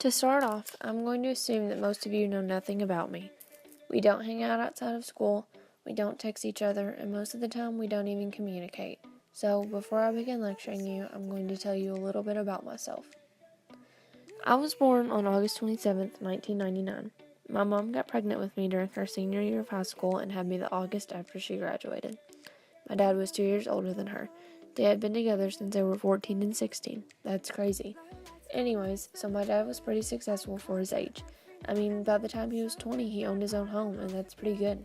To start off, I'm going to assume that most of you know nothing about me. We don't hang out outside of school, we don't text each other, and most of the time we don't even communicate. So, before I begin lecturing you, I'm going to tell you a little bit about myself. I was born on August 27th, 1999. My mom got pregnant with me during her senior year of high school and had me the August after she graduated. My dad was 2 years older than her. They had been together since they were 14 and 16. That's crazy. Anyways, so my dad was pretty successful for his age. I mean, by the time he was 20, he owned his own home, and that's pretty good.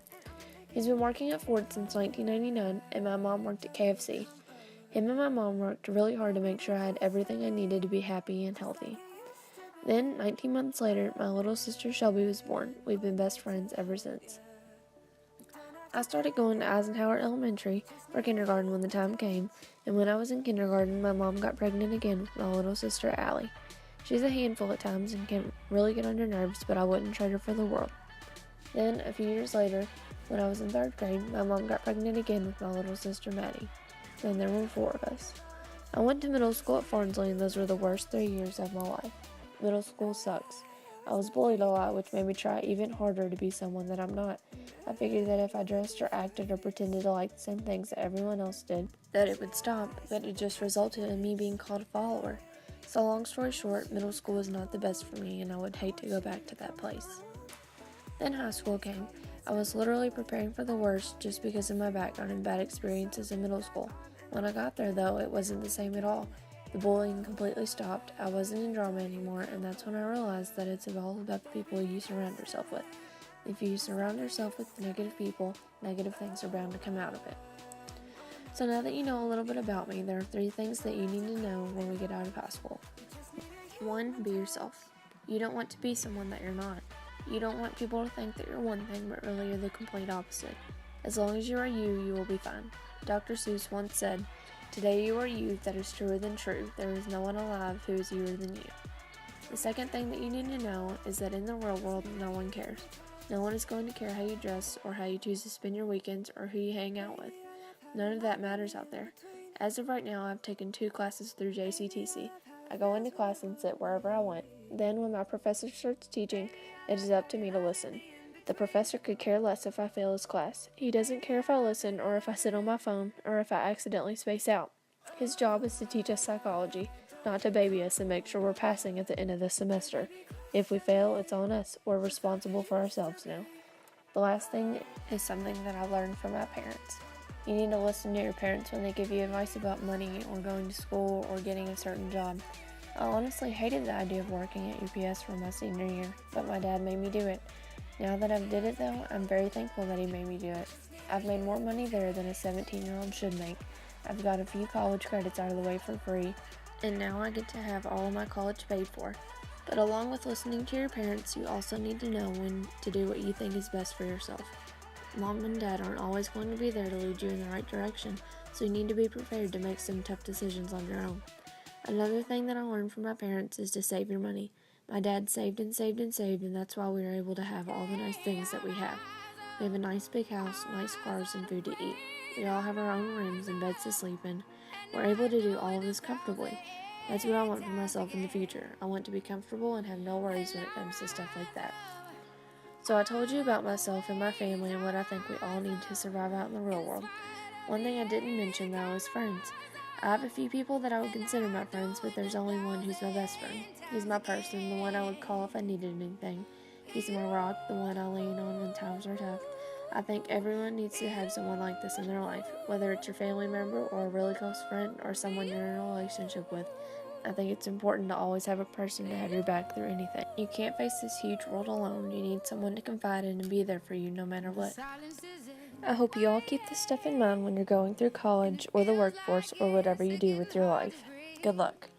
He's been working at Ford since 1999, and my mom worked at KFC. Him and my mom worked really hard to make sure I had everything I needed to be happy and healthy. Then, 19 months later, my little sister Shelby was born. We've been best friends ever since. I started going to Eisenhower Elementary for kindergarten when the time came, and when I was in kindergarten, my mom got pregnant again with my little sister Allie. She's a handful at times and can really get on your nerves, but I wouldn't trade her for the world. Then, a few years later, when I was in 3rd grade, my mom got pregnant again with my little sister Maddie. Then there were 4 of us. I went to middle school at Farnsley, and those were the worst 3 years of my life. Middle school sucks. I was bullied a lot, which made me try even harder to be someone that I'm not. I figured that if I dressed or acted or pretended to like the same things that everyone else did, that it would stop, but it just resulted in me being called a follower. So long story short, middle school was not the best for me, and I would hate to go back to that place. Then high school came. I was literally preparing for the worst just because of my background and bad experiences in middle school. When I got there, though, it wasn't the same at all. The bullying completely stopped, I wasn't in drama anymore, and that's when I realized that it's all about the people you surround yourself with. If you surround yourself with negative people, negative things are bound to come out of it. So now that you know a little bit about me, there are 3 things that you need to know when we get out of high school. 1. Be yourself. You don't want to be someone that you're not. You don't want people to think that you're one thing, but really you're the complete opposite. As long as you are you, you will be fine. Dr. Seuss once said, "Today you are you, that is truer than true. There is no one alive who is youer than you." The second thing that you need to know is that in the real world, no one cares. No one is going to care how you dress, or how you choose to spend your weekends, or who you hang out with. None of that matters out there. As of right now, I've taken 2 classes through JCTC. I go into class and sit wherever I want. Then, when my professor starts teaching, it is up to me to listen. The professor could care less if I fail his class. He doesn't care if I listen, or if I sit on my phone, or if I accidentally space out. His job is to teach us psychology, not to baby us and make sure we're passing at the end of the semester. If we fail, it's on us. We're responsible for ourselves now. The last thing is something that I learned from my parents. You need to listen to your parents when they give you advice about money or going to school or getting a certain job. I honestly hated the idea of working at UPS for my senior year, but my dad made me do it. Now that I've did it though, I'm very thankful that he made me do it. I've made more money there than a 17-year-old should make. I've got a few college credits out of the way for free, and now I get to have all of my college paid for. But along with listening to your parents, you also need to know when to do what you think is best for yourself. Mom and Dad aren't always going to be there to lead you in the right direction, so you need to be prepared to make some tough decisions on your own. Another thing that I learned from my parents is to save your money. My dad saved and saved and saved, and that's why we were able to have all the nice things that we have. We have a nice big house, nice cars, and food to eat. We all have our own rooms and beds to sleep in. We're able to do all of this comfortably. That's what I want for myself in the future. I want to be comfortable and have no worries when it comes to stuff like that. So I told you about myself and my family and what I think we all need to survive out in the real world. One thing I didn't mention though is friends. I have a few people that I would consider my friends, but there's only one who's my best friend. He's my person, the one I would call if I needed anything. He's my rock, the one I lean on when times are tough. I think everyone needs to have someone like this in their life, whether it's your family member or a really close friend or someone you're in a relationship with. I think it's important to always have a person to have your back through anything. You can't face this huge world alone. You need someone to confide in and be there for you no matter what. I hope you all keep this stuff in mind when you're going through college or the workforce or whatever you do with your life. Good luck.